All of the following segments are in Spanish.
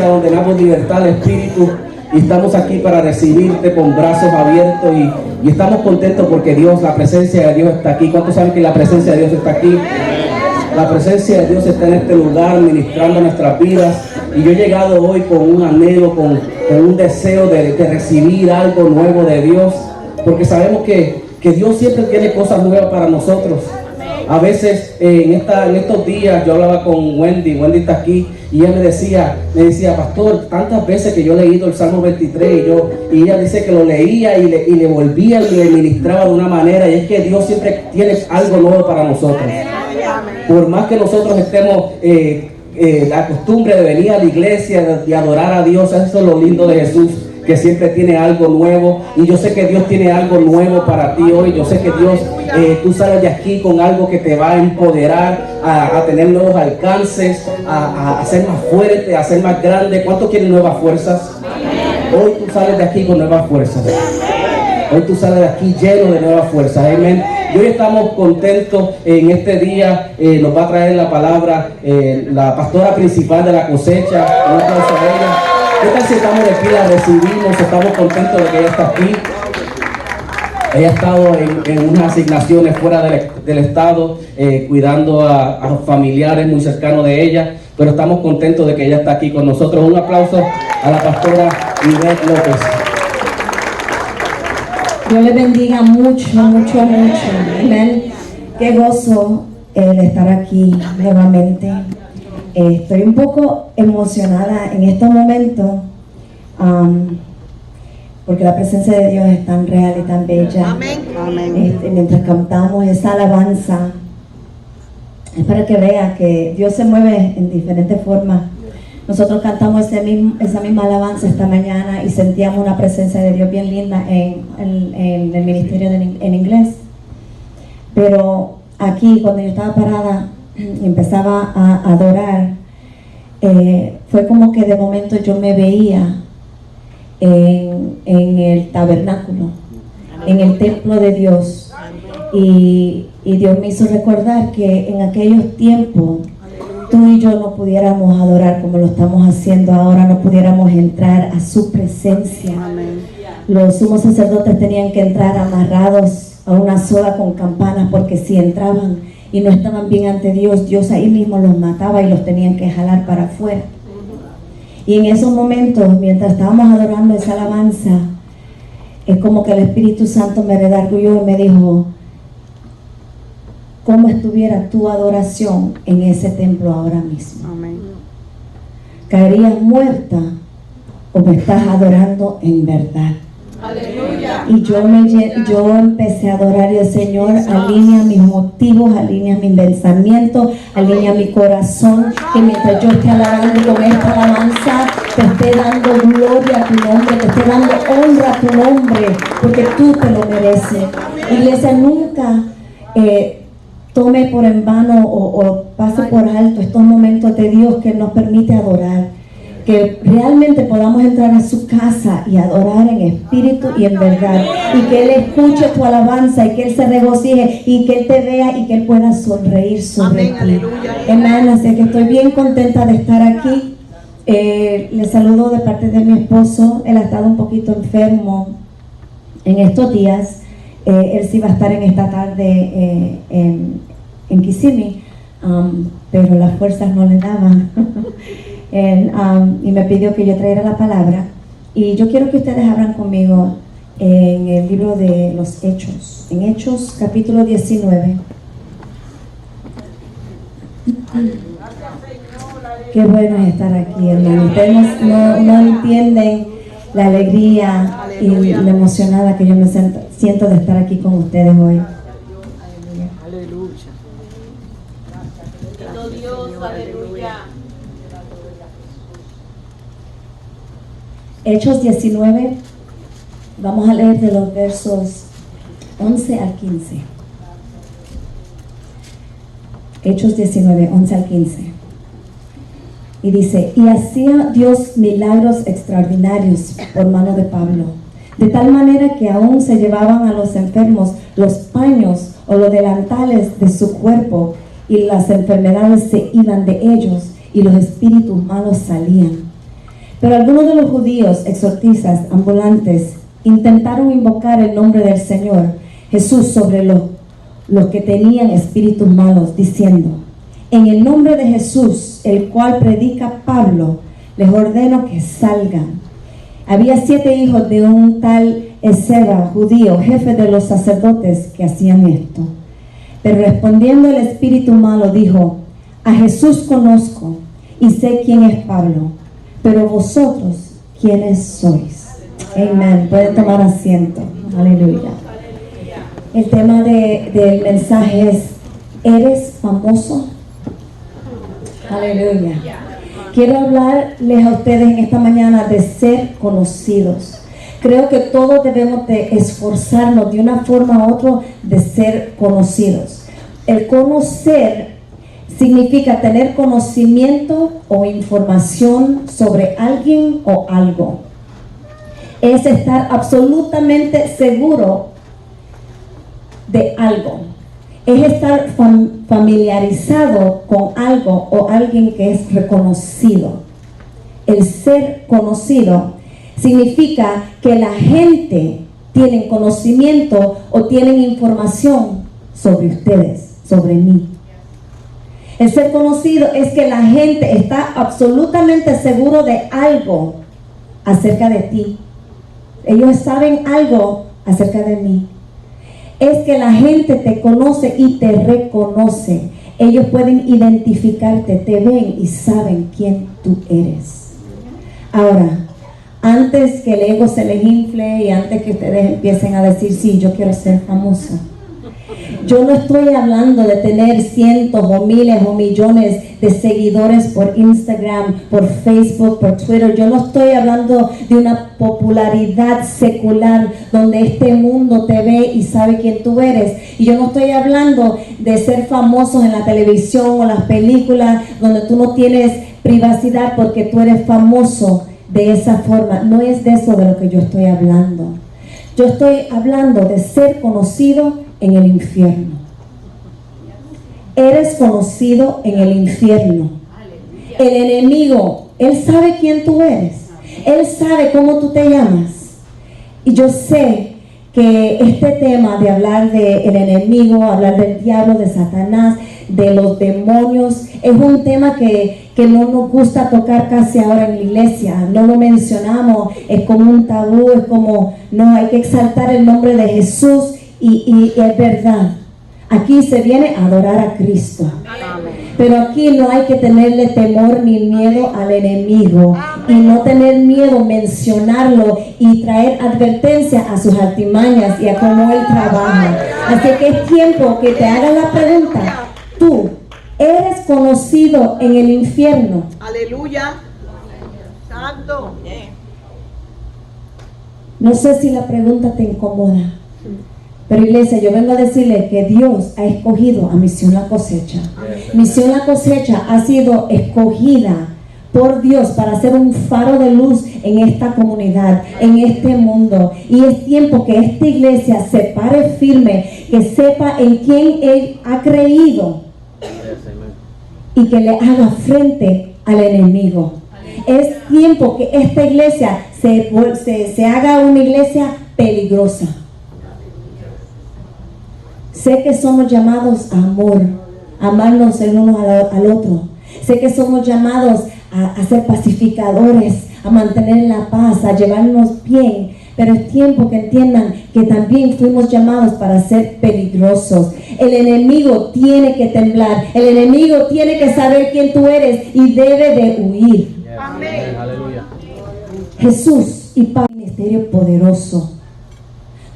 presencia donde damos libertad al Espíritu y estamos aquí para recibirte con brazos abiertos y estamos contentos porque la presencia de Dios está aquí. ¿Cuántos saben que la presencia de Dios está aquí? La presencia de Dios está en este lugar ministrando nuestras vidas y yo he llegado hoy con un anhelo, con un deseo de recibir algo nuevo de Dios, porque sabemos que Dios siempre tiene cosas nuevas para nosotros. A veces en estos días yo hablaba con Wendy está aquí y ella me decía, pastor, tantas veces que yo he leído el Salmo 23 y ella dice que lo leía y le volvía y le ministraba de una manera, y es que Dios siempre tiene algo nuevo para nosotros. Por más que nosotros estemos la costumbre de venir a la iglesia y adorar a Dios, eso es lo lindo de Jesús, que siempre tiene algo nuevo, y yo sé que Dios tiene algo nuevo para ti hoy. Yo sé que Dios, tú sales de aquí con algo que te va a empoderar a tener nuevos alcances, a ser más fuerte, a ser más grande. ¿Cuántos quieren nuevas fuerzas? Hoy tú sales de aquí con nuevas fuerzas. Hoy tú sales de aquí lleno de nuevas fuerzas. Amén. Y hoy estamos contentos en este día. Nos va a traer la palabra la pastora principal de la cosecha. Un aplauso a ella. ¿Qué tal si estamos de pie, la recibimos? Estamos contentos de que ella está aquí. Ella ha estado en unas asignaciones fuera del estado, cuidando a familiares muy cercanos de ella, pero estamos contentos de que ella está aquí con nosotros. Un aplauso a la pastora Ivette López. Dios les bendiga mucho. Amén. Qué gozo el estar aquí nuevamente. Estoy un poco emocionada en estos momentos porque la presencia de Dios es tan real y tan bella. Amén. Mientras cantamos esa alabanza, es para que vea que Dios se mueve en diferentes formas. Nosotros cantamos esa misma alabanza esta mañana y sentíamos una presencia de Dios bien linda en el ministerio en inglés. Pero aquí, cuando yo estaba parada y empezaba a adorar, fue como que de momento yo me veía en el tabernáculo, en el templo de Dios, y Dios me hizo recordar que en aquellos tiempos tú y yo no pudiéramos adorar como lo estamos haciendo ahora, no pudiéramos entrar a su presencia. Los sumos sacerdotes tenían que entrar amarrados a una soga con campanas, porque si entraban y no estaban bien ante Dios, Dios ahí mismo los mataba y los tenían que jalar para afuera. Y en esos momentos, mientras estábamos adorando esa alabanza, es como que el Espíritu Santo me redarguyó y me dijo: ¿cómo estuviera tu adoración en ese templo ahora mismo? Amén. ¿Caerías muerta o me estás adorando en verdad? Aleluya. Y yo empecé a adorar, y el Señor alinea mis motivos, alinea mis pensamientos, alinea mi corazón, que mientras yo esté alabando con esta alabanza, te esté dando gloria a tu nombre, te esté dando honra a tu nombre, porque tú te lo mereces. Iglesia, nunca tome por en vano o pase por alto estos momentos de Dios que nos permite adorar. Que realmente podamos entrar a su casa y adorar en espíritu y en verdad, y que Él escuche tu alabanza y que Él se regocije y que Él te vea y que Él pueda sonreír sobre ti. Amén. Así que estoy bien contenta de estar aquí. Les saludo de parte de mi esposo. Él ha estado un poquito enfermo en estos días. Él sí va a estar en esta tarde en Kissimmee, pero las fuerzas no le daban. Y me pidió que yo traiera la palabra, y yo quiero que ustedes abran conmigo en el libro de los Hechos, en Hechos capítulo 19. Qué bueno es estar aquí, hermano. Ustedes no entienden la alegría y la emocionada que yo me siento de estar aquí con ustedes hoy. Aleluya. Dios, aleluya. Hechos 19, vamos a leer de los versos 11 al 15. Hechos 19, 11 al 15. Y dice: y hacía Dios milagros extraordinarios por mano de Pablo, de tal manera que aún se llevaban a los enfermos los paños o los delantales de su cuerpo, y las enfermedades se iban de ellos, y los espíritus malos salían. Pero algunos de los judíos exorcistas ambulantes intentaron invocar el nombre del Señor Jesús sobre los que tenían espíritus malos, diciendo: en el nombre de Jesús, el cual predica Pablo, les ordeno que salgan. Había 7 hijos de un tal Esceva, judío, jefe de los sacerdotes, que hacían esto. Pero respondiendo el espíritu malo, dijo: a Jesús conozco y sé quién es Pablo, pero vosotros, ¿quiénes sois? Amén. Pueden tomar asiento. Aleluya. El tema del mensaje es: ¿eres famoso? Aleluya. Quiero hablarles a ustedes en esta mañana de ser conocidos. Creo que todos debemos de esforzarnos de una forma u otra de ser conocidos. El conocer significa tener conocimiento o información sobre alguien o algo. Es estar absolutamente seguro de algo. Es estar familiarizado con algo o alguien que es reconocido. El ser conocido significa que la gente tiene conocimiento o tienen información sobre ustedes, sobre mí. El ser conocido es que la gente está absolutamente seguro de algo acerca de ti. Ellos saben algo acerca de mí. Es que la gente te conoce y te reconoce. Ellos pueden identificarte, te ven y saben quién tú eres. Ahora, antes que el ego se les infle y antes que ustedes empiecen a decir: sí, yo quiero ser famoso, yo no estoy hablando de tener cientos o miles o millones de seguidores por Instagram, por Facebook, por Twitter. Yo no estoy hablando de una popularidad secular donde este mundo te ve y sabe quién tú eres. Y yo no estoy hablando de ser famosos en la televisión o las películas donde tú no tienes privacidad porque tú eres famoso de esa forma. No es de eso de lo que yo estoy hablando. Yo estoy hablando de ser conocido en el infierno. Eres conocido en el infierno. El enemigo, él sabe quién tú eres. Él sabe cómo tú te llamas. Y yo sé que este tema de hablar del enemigo, hablar del diablo, de Satanás, de los demonios, es un tema que no nos gusta tocar casi ahora en la iglesia. No lo mencionamos, es como un tabú, es como, no, hay que exaltar el nombre de Jesús. Y es verdad, aquí se viene a adorar a Cristo. Pero aquí no hay que tenerle temor ni miedo al enemigo. Y no tener miedo, mencionarlo y traer advertencia a sus artimañas y a cómo él trabaja. Así que es tiempo que te hagas la pregunta: ¿tú eres conocido en el infierno? Aleluya. Santo. No sé si la pregunta te incomoda. Pero iglesia, yo vengo a decirle que Dios ha escogido a Misión La Cosecha. Misión La Cosecha ha sido escogida por Dios para ser un faro de luz en esta comunidad, en este mundo. Y es tiempo que esta iglesia se pare firme, que sepa en quién Él ha creído y que le haga frente al enemigo. Es tiempo que esta iglesia se haga una iglesia peligrosa. Sé que somos llamados a amor, a amarnos el uno al otro. Sé que somos llamados a ser pacificadores, a mantener la paz, a llevarnos bien. Pero es tiempo que entiendan que también fuimos llamados para ser peligrosos. El enemigo tiene que temblar. El enemigo tiene que saber quién tú eres y debe de huir. Amén. Aleluya. Jesús y Pablo, ministerio poderoso.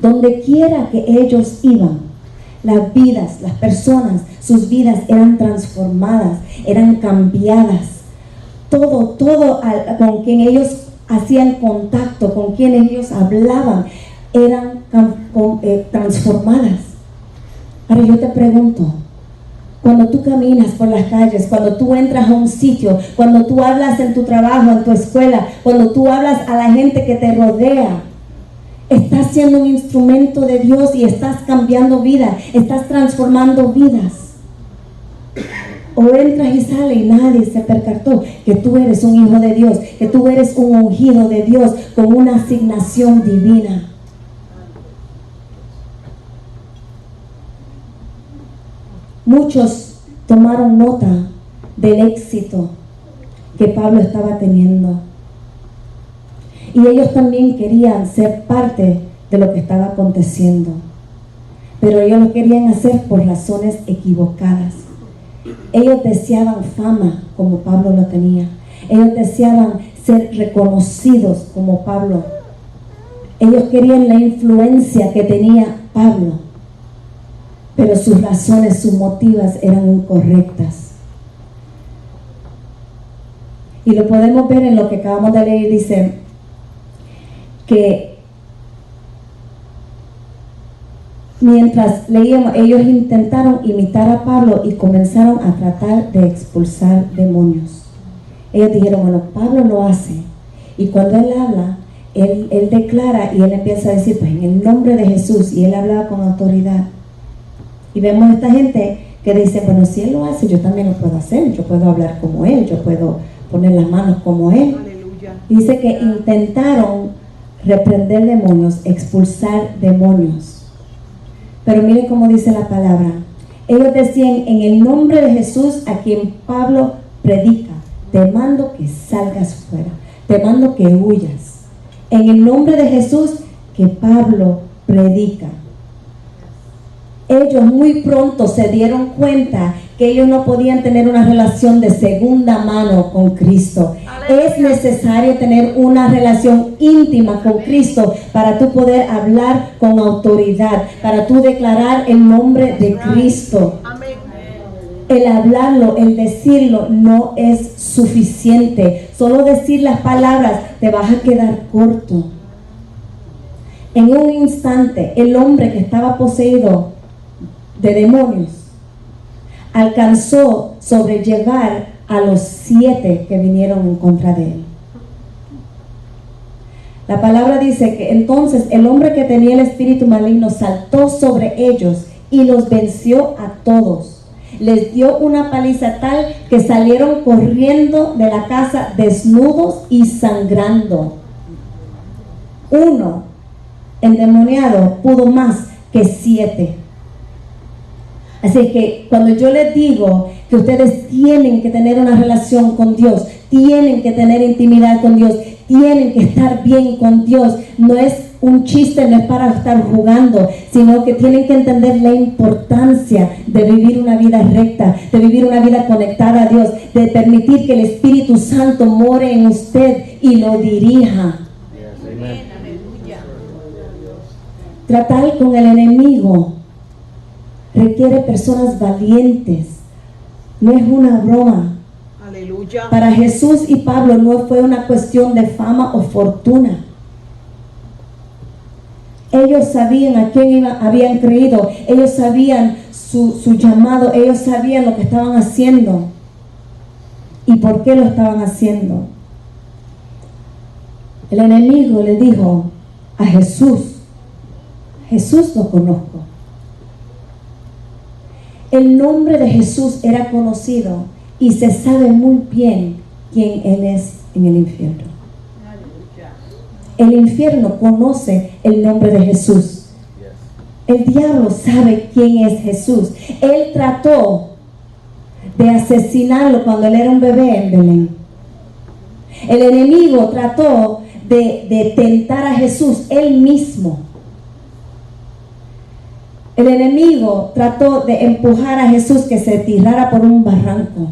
Donde quiera que ellos iban, las vidas, las personas, sus vidas eran transformadas, eran cambiadas. Todo con quien ellos hacían contacto, con quien ellos hablaban, eran transformadas. Ahora yo te pregunto, cuando tú caminas por las calles, cuando tú entras a un sitio, cuando tú hablas en tu trabajo, en tu escuela, cuando tú hablas a la gente que te rodea, estás siendo un instrumento de Dios y estás cambiando vidas, estás transformando vidas. O entras y sales y nadie se percató que tú eres un hijo de Dios, que tú eres un ungido de Dios con una asignación divina. Muchos tomaron nota del éxito que Pablo estaba teniendo. Y ellos también querían ser parte de lo que estaba aconteciendo. Pero ellos lo querían hacer por razones equivocadas. Ellos deseaban fama como Pablo lo tenía. Ellos deseaban ser reconocidos como Pablo. Ellos querían la influencia que tenía Pablo. Pero sus razones, sus motivos eran incorrectas. Y lo podemos ver en lo que acabamos de leer. Dice que mientras leíamos, ellos intentaron imitar a Pablo y comenzaron a tratar de expulsar demonios. Ellos dijeron, bueno, Pablo lo hace. Y cuando él habla, él declara y él empieza a decir, pues en el nombre de Jesús. Y él hablaba con autoridad. Y vemos a esta gente que dice, bueno, si él lo hace, yo también lo puedo hacer. Yo puedo hablar como él, yo puedo poner las manos como él. Aleluya. Dice que intentaron reprender demonios, expulsar demonios. Pero miren cómo dice la palabra. Ellos decían, en el nombre de Jesús a quien Pablo predica, te mando que salgas fuera, te mando que huyas. En el nombre de Jesús que Pablo predica. Ellos muy pronto se dieron cuenta que ellos no podían tener una relación de segunda mano con Cristo. Aleluya. Es necesario tener una relación íntima con Cristo para tú poder hablar con autoridad, para tú declarar el nombre de Cristo. Amén. El hablarlo, el decirlo no es suficiente. Solo decir las palabras te vas a quedar corto. En un instante, el hombre que estaba poseído de demonios alcanzó sobrellevar a los 7 que vinieron en contra de él. La palabra dice que entonces el hombre que tenía el espíritu maligno saltó sobre ellos y los venció a todos. Les dio una paliza tal que salieron corriendo de la casa desnudos y sangrando. Uno endemoniado pudo más que 7. Así que cuando yo les digo que ustedes tienen que tener una relación con Dios, tienen que tener intimidad con Dios, tienen que estar bien con Dios, no es un chiste, no es para estar jugando, sino que tienen que entender la importancia de vivir una vida recta, de vivir una vida conectada a Dios, de permitir que el Espíritu Santo more en usted y lo dirija. Tratar con el enemigo requiere personas valientes. No es una broma. Aleluya. Para Jesús y Pablo no fue una cuestión de fama o fortuna. Ellos sabían a quién habían creído. Ellos sabían su llamado. Ellos sabían lo que estaban haciendo y por qué lo estaban haciendo. El enemigo le dijo a Jesús, Jesús lo conozco. El nombre de Jesús era conocido y se sabe muy bien quién Él es en el infierno. El infierno conoce el nombre de Jesús. El diablo sabe quién es Jesús. Él trató de asesinarlo cuando él era un bebé en Belén. El enemigo trató de tentar a Jesús él mismo. El enemigo trató de empujar a Jesús que se tirara por un barranco.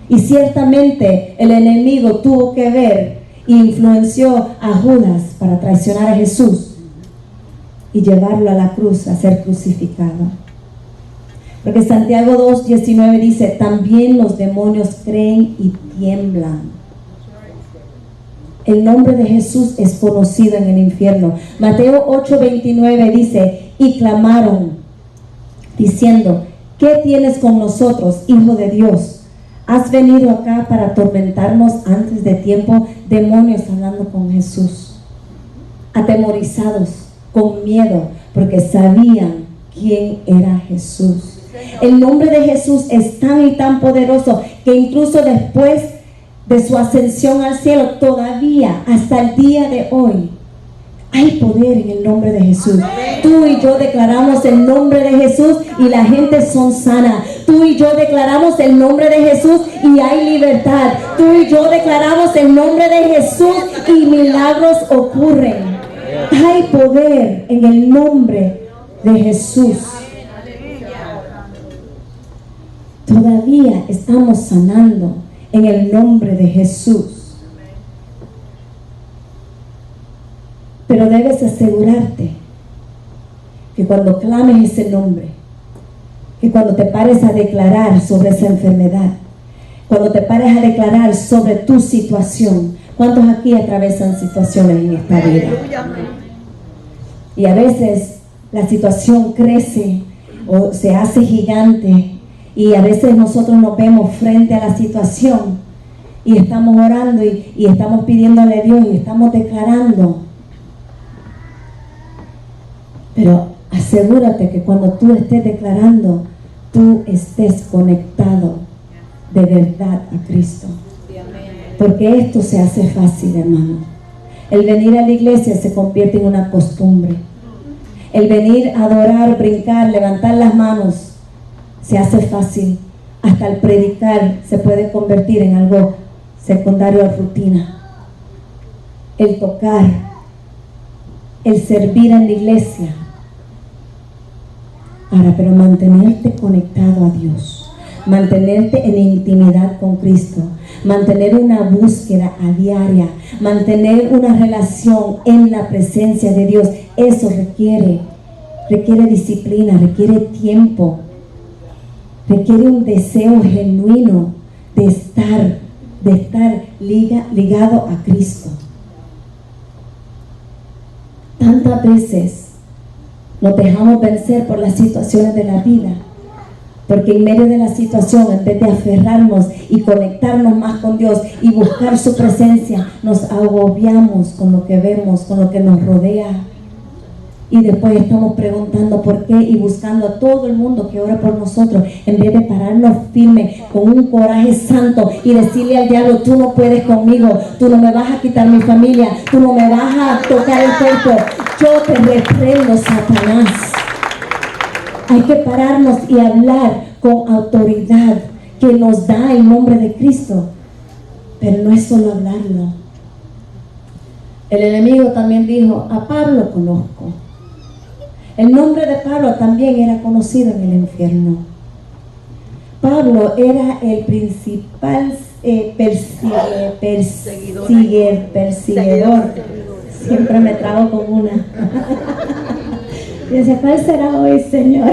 Y ciertamente el enemigo tuvo que ver e influenció a Judas para traicionar a Jesús y llevarlo a la cruz a ser crucificado. Porque Santiago 2:19 dice, también los demonios creen y tiemblan. El nombre de Jesús es conocido en el infierno. Mateo 8:29 dice, y clamaron, diciendo, ¿qué tienes con nosotros, Hijo de Dios? ¿Has venido acá para atormentarnos antes de tiempo? Demonios hablando con Jesús, atemorizados, con miedo, porque sabían quién era Jesús. El nombre de Jesús es tan y tan poderoso que incluso después de su ascensión al cielo, todavía hasta el día de hoy, hay poder en el nombre de Jesús. Tú y yo declaramos el nombre de Jesús y la gente son sana. Tú y yo declaramos el nombre de Jesús y hay libertad. Tú y yo declaramos el nombre de Jesús y milagros ocurren. Hay poder en el nombre de Jesús. Todavía estamos sanando en el nombre de Jesús. Pero debes asegurarte que cuando clames ese nombre, que cuando te pares a declarar sobre esa enfermedad, cuando te pares a declarar sobre tu situación, ¿cuántos aquí atravesan situaciones en esta vida? Y a veces la situación crece o se hace gigante y a veces nosotros nos vemos frente a la situación y estamos orando y estamos pidiéndole a Dios y estamos declarando. Pero asegúrate que cuando tú estés declarando, tú estés conectado de verdad a Cristo. Porque esto se hace fácil, hermano. El venir a la iglesia se convierte en una costumbre. El venir a adorar, brincar, levantar las manos, se hace fácil. Hasta el predicar se puede convertir en algo secundario a rutina. El tocar, el servir en la iglesia. Ahora, pero mantenerte conectado a Dios, mantenerte en intimidad con Cristo, mantener una búsqueda a diaria, mantener una relación en la presencia de Dios, eso requiere disciplina, requiere tiempo, requiere un deseo genuino de estar ligado a Cristo. Tantas veces nos dejamos vencer por las situaciones de la vida, porque en medio de la situación, en vez de aferrarnos y conectarnos más con Dios y buscar su presencia, nos agobiamos con lo que vemos, con lo que nos rodea, y después estamos preguntando por qué y buscando a todo el mundo que ore por nosotros, en vez de pararnos firmes con un coraje santo y decirle al diablo: tú no puedes conmigo, tú no me vas a quitar mi familia, tú no me vas a tocar el cuerpo, yo te reprendo, Satanás. Hay que pararnos y hablar con autoridad que nos da el nombre de Cristo, pero no es solo hablarlo. El enemigo también dijo: a Pablo conozco. El nombre de Pablo también era conocido en el infierno. Pablo era el principal perseguidor. Siempre me trago con una. Y decía: ¿cuál será hoy, Señor?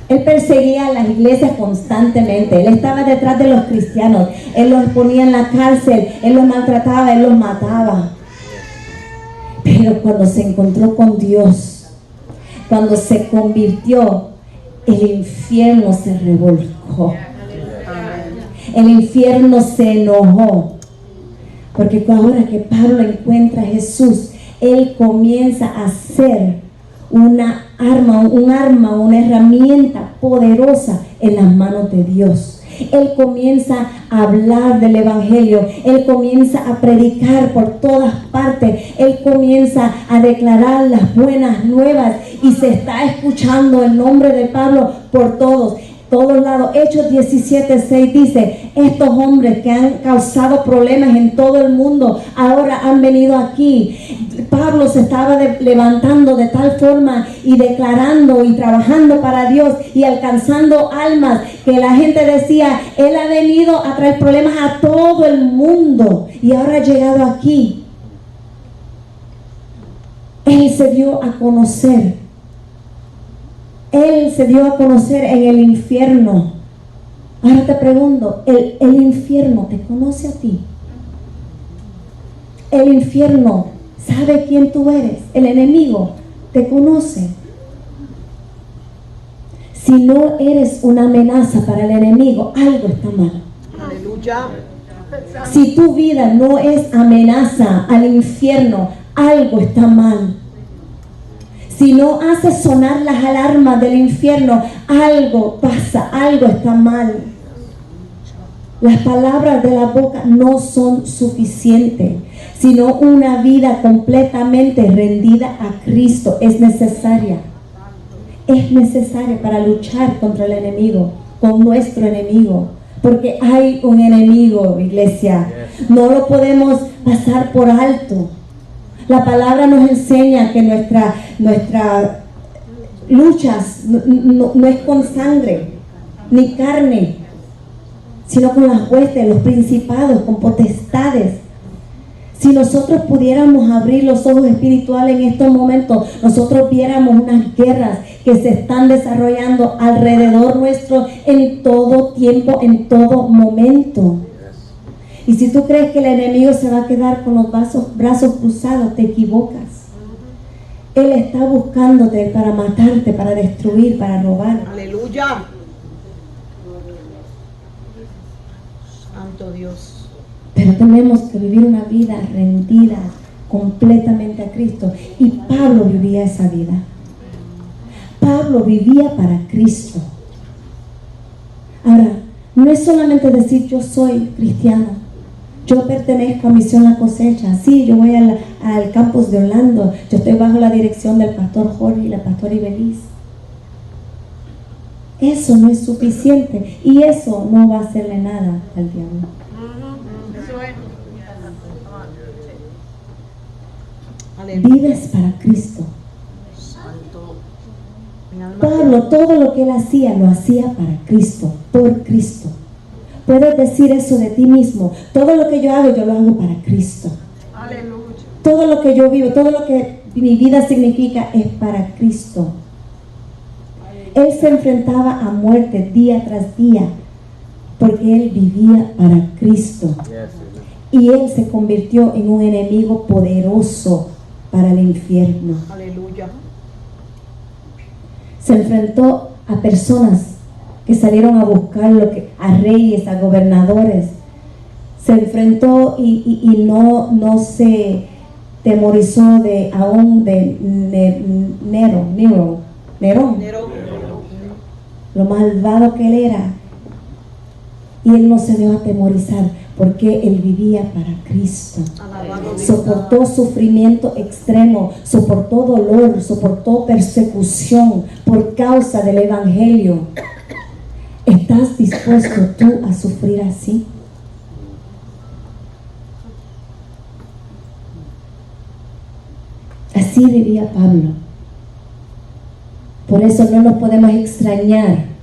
Él perseguía a las iglesias constantemente. Él estaba detrás de los cristianos. Él los ponía en la cárcel. Él los maltrataba. Él los mataba. Pero cuando se encontró con Dios, cuando se convirtió, el infierno se revolcó. El infierno se enojó. Porque ahora que Pablo encuentra a Jesús, él comienza a ser una una herramienta poderosa en las manos de Dios. Él comienza a hablar del evangelio, él comienza a predicar por todas partes, él comienza a declarar las buenas nuevas y se está escuchando el nombre de Pablo por todos lados. Hechos 17:6 dice: estos hombres que han causado problemas en todo el mundo ahora han venido aquí. Pablo se estaba levantando de tal forma y declarando y trabajando para Dios y alcanzando almas que la gente decía: él ha venido a traer problemas a todo el mundo y ahora ha llegado aquí. Él se dio a conocer. Él se dio a conocer en el infierno. Ahora te pregunto, ¿el infierno te conoce a ti? El infierno sabe quién tú eres. El enemigo te conoce. Si no eres una amenaza para el enemigo, algo está mal. Aleluya. Si tu vida no es amenaza al infierno, algo está mal. si no haces sonar las alarmas del infierno, algo pasa, algo está mal. Las palabras de la boca no son suficientes, sino una vida completamente rendida a Cristo es necesaria. Es necesaria para luchar contra el enemigo, con nuestro enemigo. Porque hay un enemigo, iglesia. No lo podemos pasar por alto. La palabra nos enseña que nuestra luchas no es con sangre ni carne, sino con las huestes, los principados, con potestades. Si nosotros pudiéramos abrir los ojos espirituales en estos momentos, nosotros viéramos unas guerras que se están desarrollando alrededor nuestro en todo tiempo, en todo momento. Y si tú crees que el enemigo se va a quedar con los brazos cruzados, te equivocas. Él está buscándote para matarte, para destruir, para robar. Aleluya. Santo Dios. Pero tenemos que vivir una vida rendida completamente a Cristo. Y Pablo vivía esa vida. Pablo vivía para Cristo. Ahora, no es solamente decir yo soy cristiano, yo pertenezco a Misión La Cosecha, sí, yo voy al campus de Orlando, yo estoy bajo la dirección del pastor Jorge y la pastora Ibeliz. Eso no es suficiente y eso no va a hacerle nada al diablo. Vives para Cristo. Pablo, todo lo que él hacía, lo hacía para Cristo, por Cristo. Puedes decir eso de ti mismo. Todo lo que yo hago para Cristo. Aleluya. Todo lo que yo vivo, todo lo que mi vida significa es para Cristo. Él se enfrentaba a muerte día tras día porque él vivía para Cristo. Y él se convirtió en un enemigo poderoso para el infierno. Aleluya. Se enfrentó a personas que salieron a buscarlo, a reyes, a gobernadores. Se enfrentó y no se temorizó aún de Nerón, lo malvado que él era. Y él no se dejó atemorizar porque él vivía para Cristo. Soportó sufrimiento extremo, soportó dolor, soportó persecución por causa del evangelio. ¿Estás dispuesto tú a sufrir así? Así vivía Pablo. Por eso no nos podemos extrañar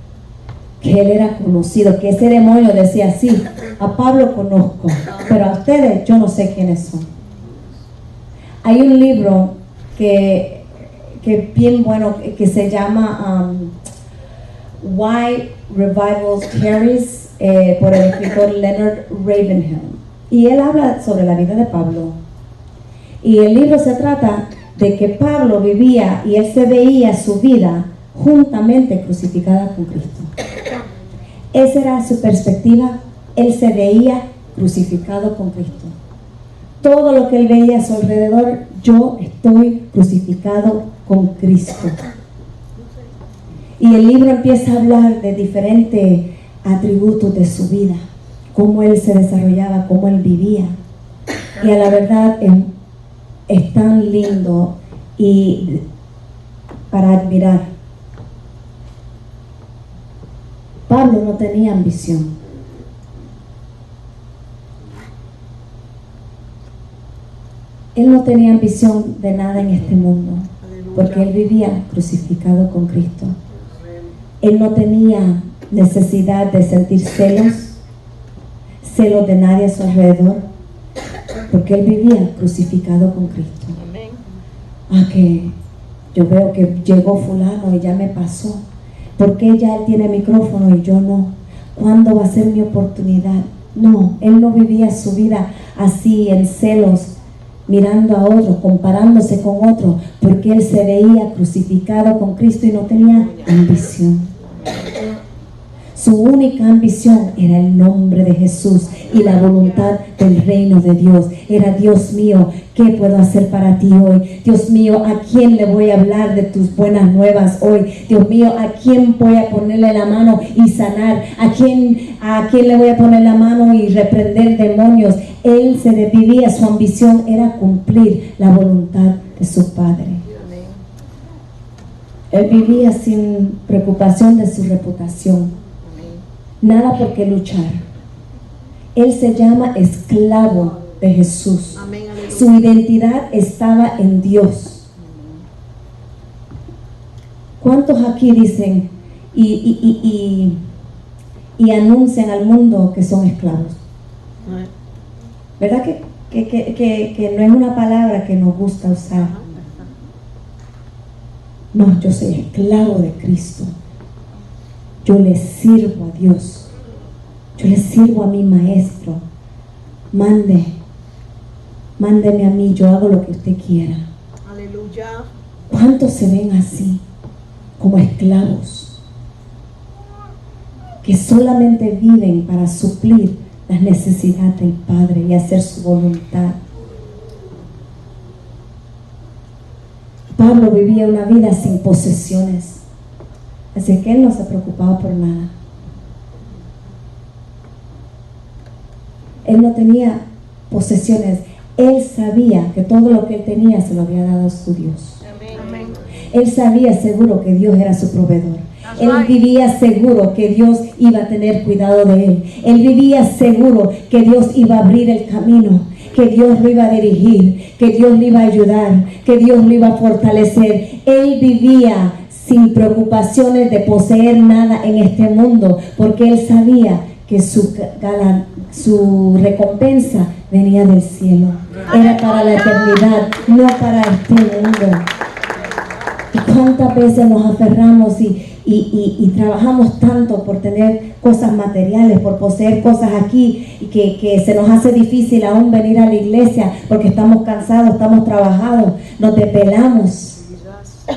que él era conocido, que ese demonio decía, sí, a Pablo conozco, pero a ustedes yo no sé quiénes son. Hay un libro que es bien bueno, que se llama Why Revival Tarries, por el escritor Leonard Ravenhill, y él habla sobre la vida de Pablo. Y el libro se trata de que Pablo vivía y él se veía su vida juntamente crucificada con Cristo. Esa era su perspectiva. Él se veía crucificado con Cristo. Todo lo que él veía a su alrededor, yo estoy crucificado con Cristo. Y el libro empieza a hablar de diferentes atributos de su vida, cómo él se desarrollaba, cómo él vivía. Y a la verdad es tan lindo y para admirar. Pablo no tenía ambición. Él no tenía ambición de nada en este mundo, porque él vivía crucificado con Cristo. Él no tenía necesidad de sentir celos de nadie a su alrededor, porque él vivía crucificado con Cristo. Que yo veo que llegó fulano y ya me pasó. ¿Por qué ya él tiene micrófono y yo no? ¿Cuándo va a ser mi oportunidad? No, él no vivía su vida así en celos, mirando a otros, comparándose con otros, porque él se veía crucificado con Cristo y no tenía ambición. Su única ambición era el nombre de Jesús y la voluntad del reino de Dios. Era: Dios mío, ¿qué puedo hacer para ti hoy? Dios mío, ¿a quién le voy a hablar de tus buenas nuevas hoy? Dios mío, ¿a quién voy a ponerle la mano y sanar? ¿A quién le voy a poner la mano y reprender demonios? Él se desvivía, su ambición era cumplir la voluntad de su Padre. Él vivía sin preocupación de su reputación. Nada por qué luchar. Él se llama esclavo de Jesús. Amén, aleluya. Su identidad estaba en Dios. ¿Cuántos aquí dicen y anuncian al mundo que son esclavos? ¿Verdad que no es una palabra que nos gusta usar? No, yo soy esclavo de Cristo. Yo le sirvo a Dios. Yo le sirvo a mi maestro. Mándeme a mí, yo hago lo que usted quiera. Aleluya. ¿Cuántos se ven así, como esclavos, que solamente viven para suplir las necesidades del Padre y hacer su voluntad? Pablo vivía una vida sin posesiones, así que él no se preocupaba por nada. Él no tenía posesiones. Él sabía que todo lo que él tenía se lo había dado a su Dios. Amén. Él sabía seguro que Dios era su proveedor. Él vivía seguro que Dios iba a tener cuidado de él. Él vivía seguro que Dios iba a abrir el camino, que Dios lo iba a dirigir, que Dios le iba a ayudar, que Dios lo iba a fortalecer. Él vivía sin preocupaciones de poseer nada en este mundo, porque él sabía que su recompensa venía del cielo. Era para la eternidad, no para este mundo. ¿Y cuántas veces nos aferramos y trabajamos tanto por tener cosas materiales, por poseer cosas aquí, y que se nos hace difícil aún venir a la iglesia porque estamos cansados, estamos trabajados, nos depelamos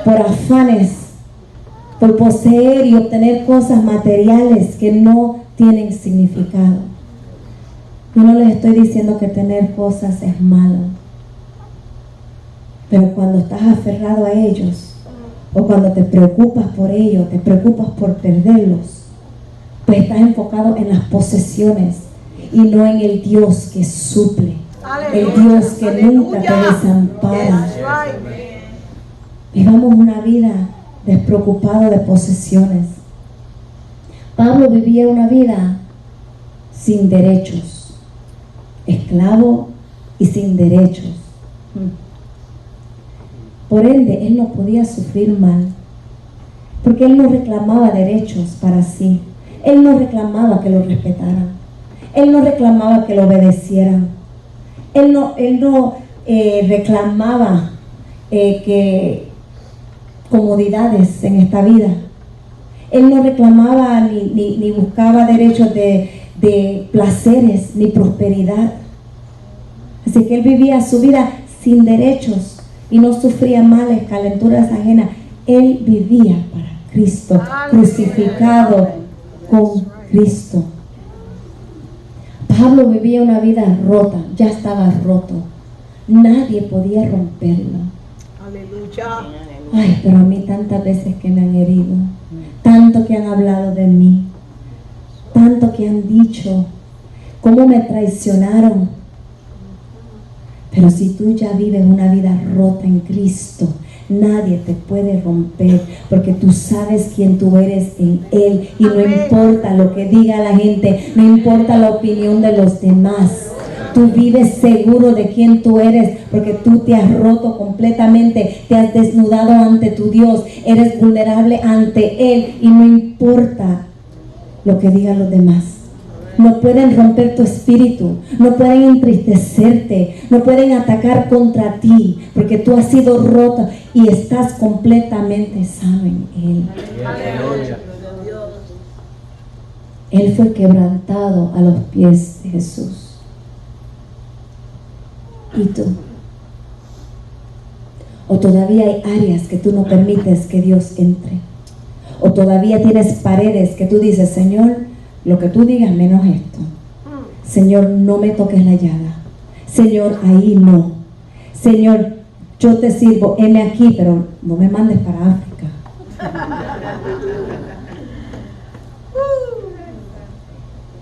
por afanes, por poseer y obtener cosas materiales que no tienen significado? Yo no les estoy diciendo que tener cosas es malo, pero cuando estás aferrado a ellos, o cuando te preocupas por ellos, te preocupas por perderlos, pues estás enfocado en las posesiones y no en el Dios que suple, el Dios que nunca te desampara. Vivamos una vida despreocupado de posesiones. Pablo vivía una vida sin derechos, esclavo y sin derechos. Por ende, él no podía sufrir mal, porque él no reclamaba derechos para sí. Él no reclamaba que lo respetaran. Él no reclamaba que lo obedecieran. Él no reclamaba que comodidades en esta vida. Él no reclamaba ni buscaba derechos de placeres ni prosperidad. Así que él vivía su vida sin derechos y no sufría males, calenturas ajenas. Él vivía para Cristo, crucificado con Cristo. Pablo vivía una vida rota, ya estaba roto. Nadie podía romperlo. Aleluya. Ay, pero a mí tantas veces que me han herido, tanto que han hablado de mí, tanto que han dicho, cómo me traicionaron. Pero si tú ya vives una vida rota en Cristo, nadie te puede romper, porque tú sabes quién tú eres en Él, y no importa lo que diga la gente, no importa la opinión de los demás. Tú vives seguro de quién tú eres, porque tú te has roto completamente, te has desnudado ante tu Dios, eres vulnerable ante Él, y no importa lo que digan los demás. No pueden romper tu espíritu, no pueden entristecerte, no pueden atacar contra ti, porque tú has sido roto y estás completamente sano en Él. Él fue quebrantado a los pies de Jesús. ¿Y tú? ¿O todavía hay áreas que tú no permites que Dios entre? O todavía tienes paredes que tú dices, Señor, lo que tú digas menos esto. Señor, no me toques la llaga. Señor, ahí no. Señor, yo te sirvo, heme aquí, pero no me mandes para África.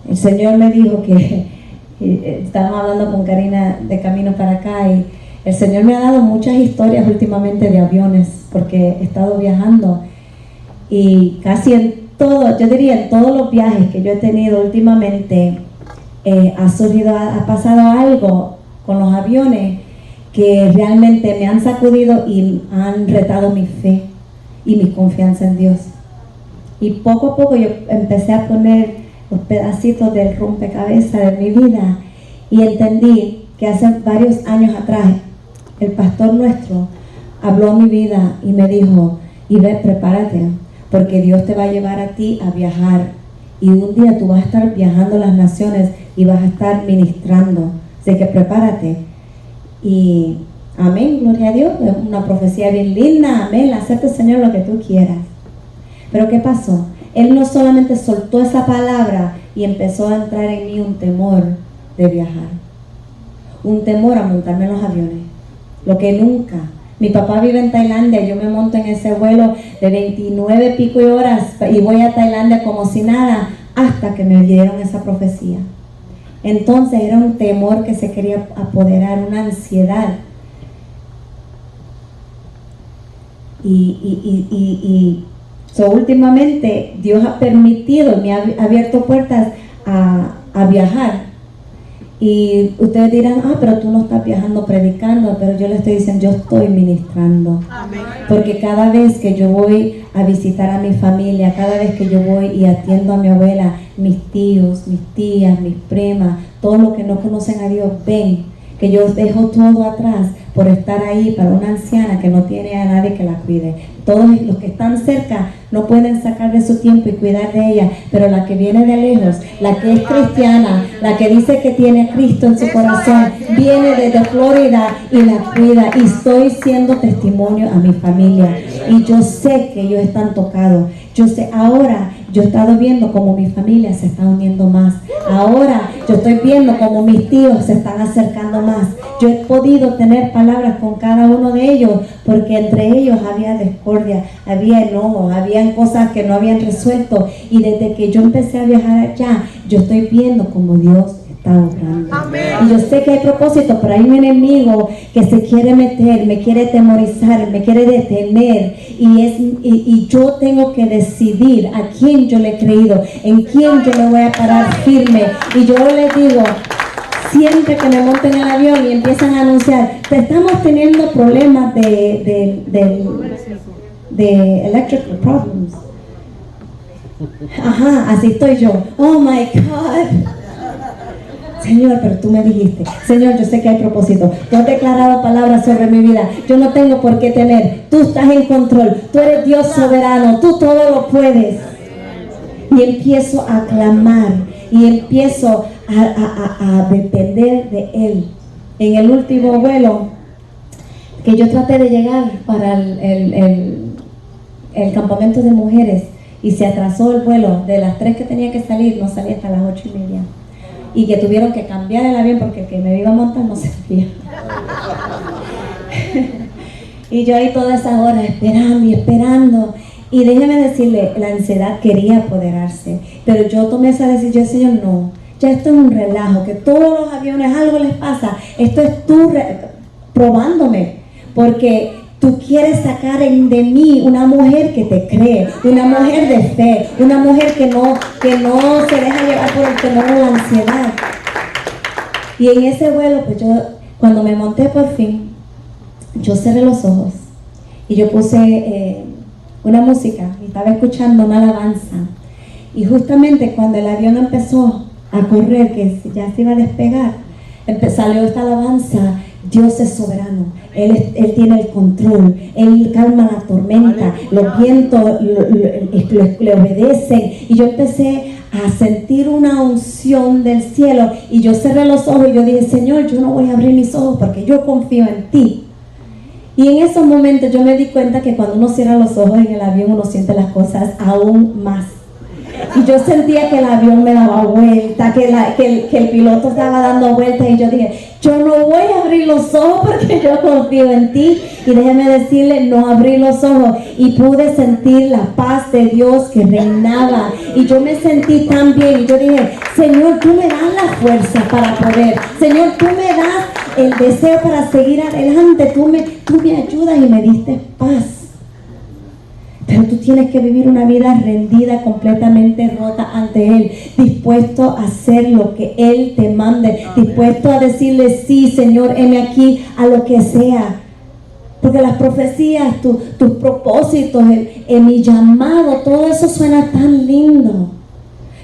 El Señor me dijo que estábamos hablando con Karina de camino para acá y el Señor me ha dado muchas historias últimamente de aviones porque he estado viajando y casi en todo, yo diría en todos los viajes que yo he tenido últimamente ha pasado algo con los aviones que realmente me han sacudido y han retado mi fe y mi confianza en Dios. Y poco a poco yo empecé a poner los pedacitos del rompecabezas de mi vida y entendí que hace varios años atrás el pastor nuestro habló a mi vida y me dijo, Ivette, prepárate porque Dios te va a llevar a ti a viajar y un día tú vas a estar viajando a las naciones y vas a estar ministrando, así que prepárate. Y amén, gloria a Dios, es una profecía bien linda, amén, acepta Señor lo que tú quieras. Pero ¿qué pasó? Él no solamente soltó esa palabra y empezó a entrar en mí un temor de viajar, un temor a montarme en los aviones, lo que nunca. Mi papá vive en Tailandia, yo me monto en ese vuelo de 29 pico de horas y voy a Tailandia como si nada, hasta que me dieron esa profecía. Entonces era un temor que se quería apoderar, una ansiedad. So, últimamente Dios ha permitido, me ha abierto puertas a viajar. Y ustedes dirán, pero tú no estás viajando predicando, pero yo les estoy diciendo, yo estoy ministrando. Amén. Porque cada vez que yo voy a visitar a mi familia, cada vez que yo voy y atiendo a mi abuela, mis tíos, mis tías, mis primas, todos los que no conocen a Dios, ven que yo dejo todo atrás por estar ahí para una anciana que no tiene a nadie que la cuide. Todos los que están cerca no pueden sacar de su tiempo y cuidar de ella, pero la que viene de lejos, la que es cristiana, la que dice que tiene a Cristo en su corazón, viene desde Florida y la cuida, y estoy siendo testimonio a mi familia, y yo sé que ellos están tocados. Yo sé, ahora yo he estado viendo cómo mi familia se está uniendo más. Ahora yo estoy viendo cómo mis tíos se están acercando más. Yo he podido tener palabras con cada uno de ellos porque entre ellos había discordia, había enojo, habían cosas que no habían resuelto. Y desde que yo empecé a viajar allá, yo estoy viendo cómo Dios está obrando. Amén. Y yo sé que hay propósito, pero hay un enemigo que se quiere meter, me quiere temorizar, me quiere detener. Y yo tengo que decidir a quién yo le he creído, en quién yo me voy a parar firme. Y yo les digo, siempre que me monten en el avión y empiezan a anunciar, te estamos teniendo problemas de electrical problems. Ajá, así estoy yo. Oh my God. Señor, pero tú me dijiste, Señor, yo sé que hay propósito. Tú has declarado palabras sobre mi vida. Yo no tengo por qué temer. Tú estás en control. Tú eres Dios soberano. Tú todo lo puedes. Y empiezo a clamar. Y empiezo a depender de Él. En el último vuelo que yo traté de llegar para el campamento de mujeres, y se atrasó el vuelo de las 3 que tenía que salir, no salía hasta las 8:30. Y que tuvieron que cambiar el avión porque el que me iba a montar no servía. Y yo ahí todas esas horas esperando y esperando. Y déjeme decirle, la ansiedad quería apoderarse. Pero yo tomé esa decisión, Señor, no. Ya esto es un relajo, que todos los aviones algo les pasa. Esto es tú probándome. Porque tú quieres sacar de mí una mujer que te cree, una mujer de fe, una mujer que no se deja llevar por el temor o la ansiedad. Y en ese vuelo, pues yo, cuando me monté por fin, yo cerré los ojos y yo puse una música y estaba escuchando una alabanza. Y justamente cuando el avión empezó a correr, que ya se iba a despegar, salió esta alabanza. Dios es soberano, Él tiene el control, Él calma la tormenta, los vientos le obedecen. Y yo empecé a sentir una unción del cielo y yo cerré los ojos y yo dije, Señor, yo no voy a abrir mis ojos porque yo confío en ti. Y en esos momentos yo me di cuenta que cuando uno cierra los ojos en el avión, uno siente las cosas aún más. Y yo sentía que el avión me daba vuelta, que el piloto estaba dando vueltas, y yo dije, yo no voy a abrir los ojos porque yo confío en ti. Y déjeme decirle, no abrí los ojos y pude sentir la paz de Dios que reinaba. Y yo me sentí tan bien, y yo dije, Señor, tú me das la fuerza para poder. Señor, tú me das el deseo para seguir adelante. Tú me ayudas y me diste paz. Pero tú tienes que vivir una vida rendida, completamente rota ante Él, dispuesto a hacer lo que Él te mande, dispuesto a decirle, sí, Señor, heme aquí, a lo que sea. Porque las profecías, tus propósitos, mi llamado, todo eso suena tan lindo.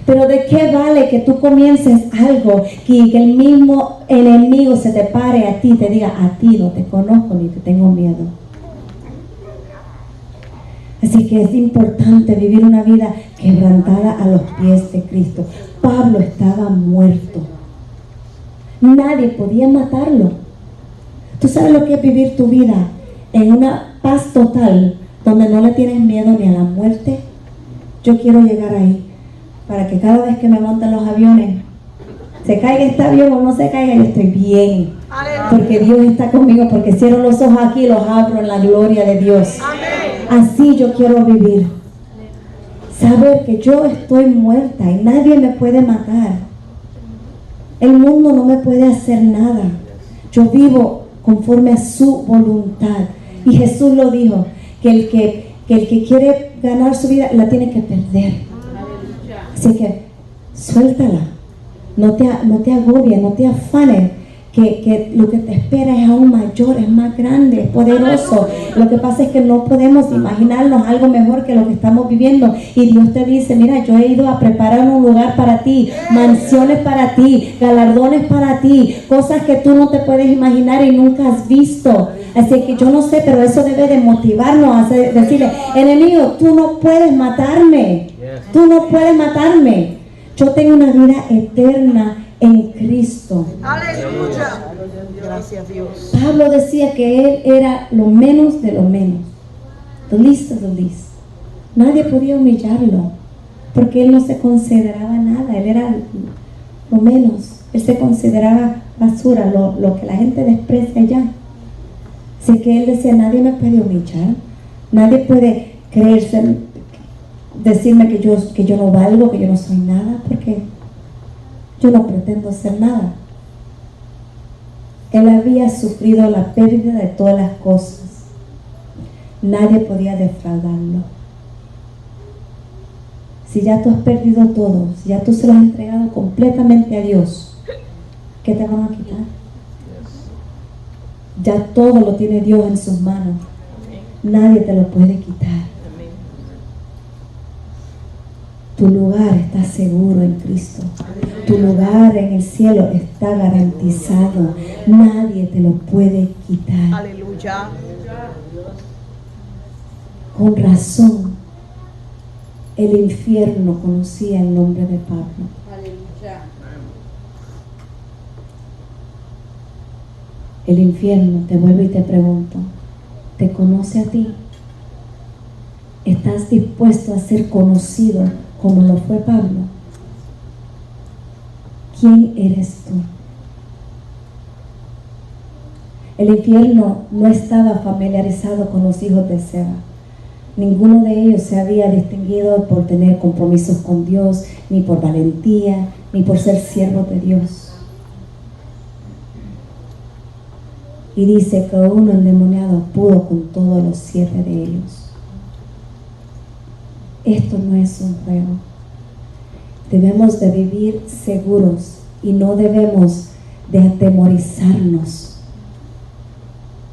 Pero ¿de qué vale que tú comiences algo que el mismo enemigo se te pare a ti y te diga, a ti no te conozco ni te tengo miedo? Así que es importante vivir una vida quebrantada a los pies de Cristo. Pablo estaba muerto. Nadie podía matarlo. ¿Tú sabes lo que es vivir tu vida en una paz total, donde no le tienes miedo ni a la muerte? Yo quiero llegar ahí, para que cada vez que me monten los aviones, se caiga este avión o no se caiga, yo estoy bien. Porque Dios está conmigo, porque cierro los ojos aquí y los abro en la gloria de Dios. Así yo quiero vivir. Saber que yo estoy muerta y nadie me puede matar. El mundo no me puede hacer nada. Yo vivo conforme a su voluntad. Y Jesús lo dijo, que el que quiere ganar su vida la tiene que perder. Así que suéltala. No te agobies, no te afanes. Que lo que te espera es aún mayor, es más grande, es poderoso. Lo que pasa es que no podemos imaginarnos algo mejor que lo que estamos viviendo. Y Dios te dice, mira, yo he ido a preparar un lugar para ti, mansiones para ti, galardones para ti, cosas que tú no te puedes imaginar y nunca has visto. Así que yo no sé, pero eso debe de motivarnos a decirle, enemigo, tú no puedes matarme, tú no puedes matarme. Yo tengo una vida eterna en Cristo. Aleluya. Gracias, Dios. Pablo decía que él era lo menos de lo menos. The least of the least. Nadie podía humillarlo, porque él no se consideraba nada. Él era lo menos. Él se consideraba basura, lo que la gente desprecia ya. Así que él decía, nadie me puede humillar. Nadie puede creerse, decirme que yo no valgo, que yo no soy nada, porque yo no pretendo ser nada. Él había sufrido la pérdida de todas las cosas. Nadie podía defraudarlo. Si ya tú has perdido todo, si ya tú se lo has entregado completamente a Dios, ¿qué te van a quitar? Ya todo lo tiene Dios en sus manos. Nadie te lo puede quitar. Tu lugar está seguro en Cristo. Tu lugar en el cielo está garantizado. Nadie te lo puede quitar. Aleluya. Con razón, el infierno conocía el nombre de Pablo. Aleluya. El infierno, te vuelvo y te pregunto, ¿te conoce a ti? ¿Estás dispuesto a ser conocido como lo fue Pablo? ¿Quién eres tú? El infierno no estaba familiarizado con los hijos de Seba. Ninguno de ellos se había distinguido por tener compromisos con Dios, ni por valentía, ni por ser siervos de Dios. Y dice que uno endemoniado pudo con todos los 7 de ellos. Esto no es un juego. Debemos de vivir seguros y no debemos de atemorizarnos.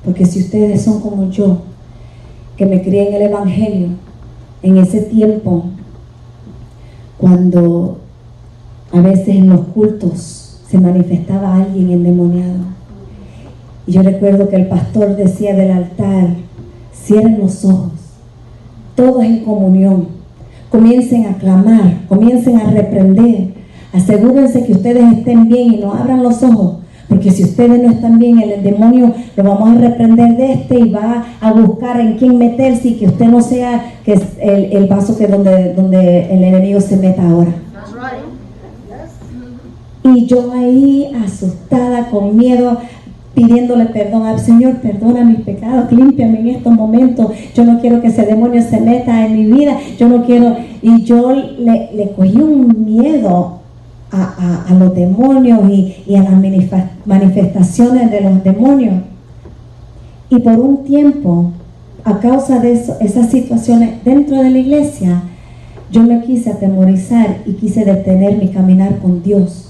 Porque si ustedes son como yo, que me crié en el Evangelio, en ese tiempo, cuando a veces en los cultos se manifestaba alguien endemoniado, y yo recuerdo que el pastor decía del altar, cierren los ojos, todos en comunión, comiencen a clamar, comiencen a reprender, asegúrense que ustedes estén bien y no abran los ojos, Porque si ustedes no están bien, el demonio lo vamos a reprender de y va a buscar en quién meterse, y que usted no sea que es el vaso que donde el enemigo se meta ahora. Y yo ahí asustada, con miedo, pidiéndole perdón al Señor. Perdona mis pecados, límpiame en estos momentos. Yo no quiero que ese demonio se meta en mi vida. Yo no quiero. Y yo le cogí un miedo a los demonios y a las manifestaciones de los demonios. Y por un tiempo, a causa de esas situaciones dentro de la iglesia, yo me quise atemorizar y quise detener mi caminar con Dios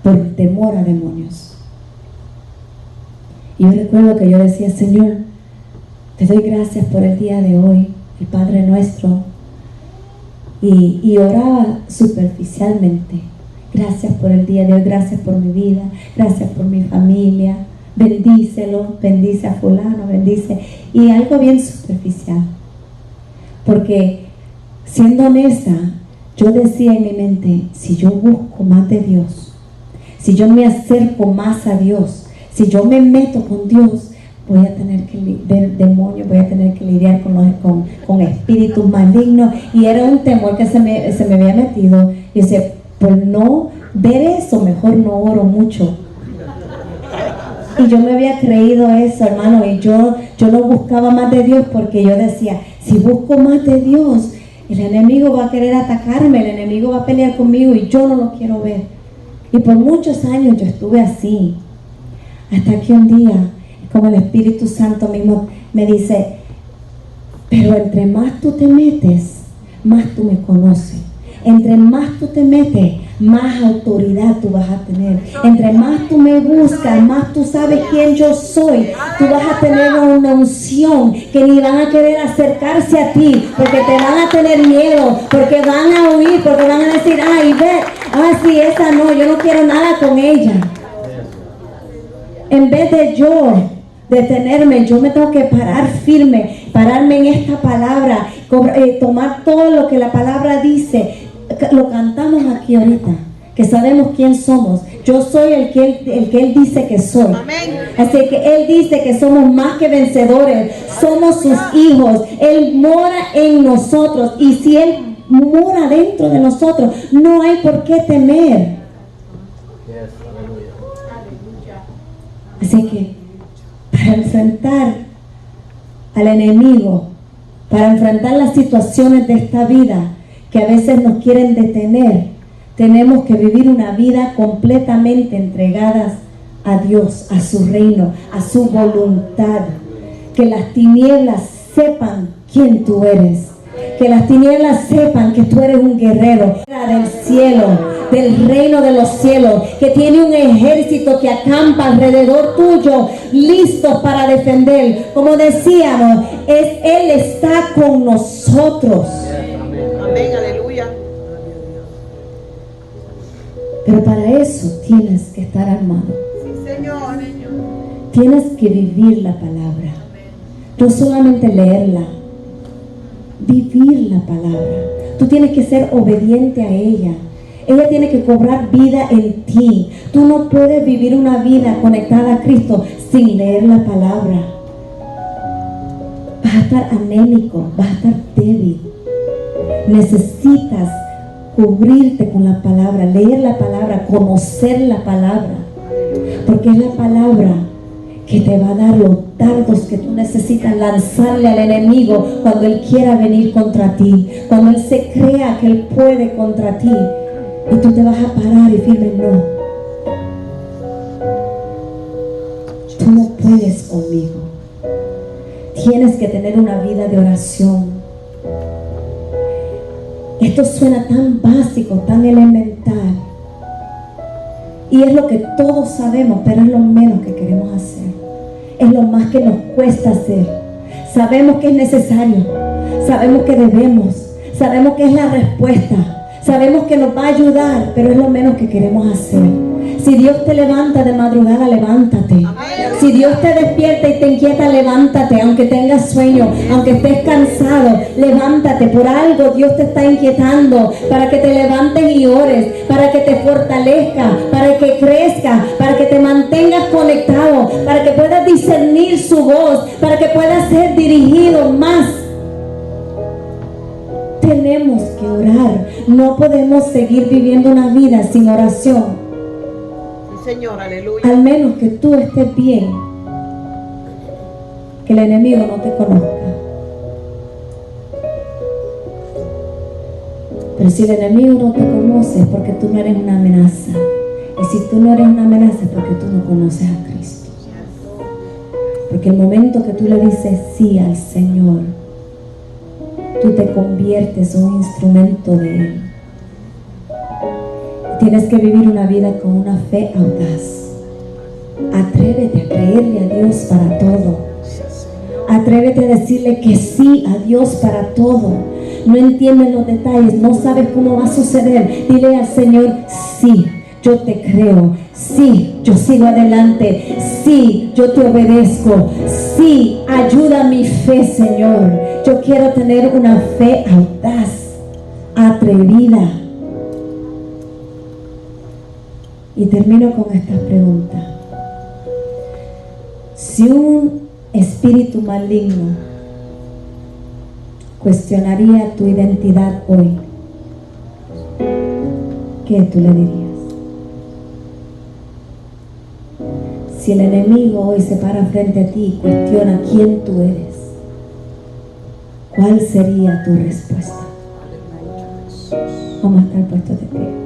por temor a demonios. Y yo recuerdo que yo decía: Señor, te doy gracias por el día de hoy, el Padre Nuestro. Y oraba superficialmente: gracias por el día de hoy, gracias por mi vida, gracias por mi familia, bendícelo, bendice a fulano, bendice. Y algo bien superficial, porque siendo honesta, yo decía en mi mente: si yo busco más de Dios, si yo me acerco más a Dios, si yo me meto con Dios, voy a tener que ver demonios, voy a tener que lidiar con espíritus malignos. Y era un temor que se me había metido. Y dice: por no ver eso, mejor no oro mucho. Y yo me había creído eso, hermano, y yo no buscaba más de Dios, porque yo decía: si busco más de Dios, el enemigo va a querer atacarme, el enemigo va a pelear conmigo, y yo no lo quiero ver. Y por muchos años yo estuve así, hasta que un día, como el Espíritu Santo mismo me dice: pero entre más tú te metes, más tú me conoces. Entre más tú te metes, más autoridad tú vas a tener. Entre más tú me buscas, más tú sabes quién yo soy. Tú vas a tener una unción que ni van a querer acercarse a ti, porque te van a tener miedo, porque van a huir, porque van a decir: ay, sí, esa no, yo no quiero nada con ella. En vez de yo detenerme, yo me tengo que parar firme, pararme en esta palabra, tomar todo lo que la palabra dice. Lo cantamos aquí ahorita, que sabemos quién somos. Yo soy el que Él dice que soy. Amén. Así que Él dice que somos más que vencedores, somos sus hijos. Él mora en nosotros, y si Él mora dentro de nosotros, no hay por qué temer. Así que para enfrentar al enemigo, para enfrentar las situaciones de esta vida que a veces nos quieren detener, tenemos que vivir una vida completamente entregadas a Dios, a su reino, a su voluntad. Que las tinieblas sepan quién tú eres. Que las tinieblas sepan que tú eres un guerrero del cielo, del reino de los cielos, que tiene un ejército que acampa alrededor tuyo, listos para defender. Como decíamos, Él está con nosotros. Amén, aleluya. Pero para eso tienes que estar armado. Sí, Señor. Tienes que vivir la palabra. No solamente leerla, vivir la palabra. Tú tienes que ser obediente a ella. Ella tiene que cobrar vida en ti. Tú no puedes vivir una vida conectada a Cristo sin leer la palabra. Vas a estar anémico, vas a estar débil. Necesitas cubrirte con la palabra, leer la palabra, conocer la palabra, porque es la palabra que te va a dar los dardos que tú necesitas lanzarle al enemigo cuando él quiera venir contra ti, cuando él se crea que él puede contra ti, y tú te vas a parar y firme: no, tú no puedes conmigo. Tienes que tener una vida de oración. Esto suena tan básico, tan elemental, y es lo que todos sabemos, pero es lo menos que queremos hacer. Es lo más que nos cuesta hacer. Sabemos que es necesario, sabemos que debemos, sabemos que es la respuesta, sabemos que nos va a ayudar, pero es lo menos que queremos hacer. Si Dios te levanta de madrugada, levántate. Si Dios te despierta y te inquieta, levántate, aunque tengas sueño, aunque estés cansado, levántate. Por algo Dios te está inquietando, para que te levantes y ores, para que te fortalezca, para que crezca, para que te mantengas conectado, para que puedas discernir su voz, para que puedas ser dirigido más. Tenemos que orar. No podemos seguir viviendo una vida sin oración. Sí, Señor, aleluya. Al menos que tú estés bien, que el enemigo no te conozca. Pero si el enemigo no te conoce, es porque tú no eres una amenaza. Y si tú no eres una amenaza, es porque tú no conoces a Cristo. Porque el momento que tú le dices sí al Señor, tú te conviertes en un instrumento de Él. Tienes que vivir una vida con una fe audaz. Atrévete a creerle a Dios para todo. Atrévete a decirle que sí a Dios para todo. No entiendes los detalles, no sabes cómo va a suceder. Dile al Señor, sí, yo te creo. Sí, yo sigo adelante. Sí, yo te obedezco. Sí, ayuda mi fe, Señor. Yo quiero tener una fe audaz, atrevida. Y termino con esta pregunta. Si un espíritu maligno cuestionaría tu identidad hoy, ¿qué tú le dirías? Si el enemigo hoy se para frente a ti y cuestiona quién tú eres, ¿cuál sería tu respuesta? Vamos a estar puestos de pie.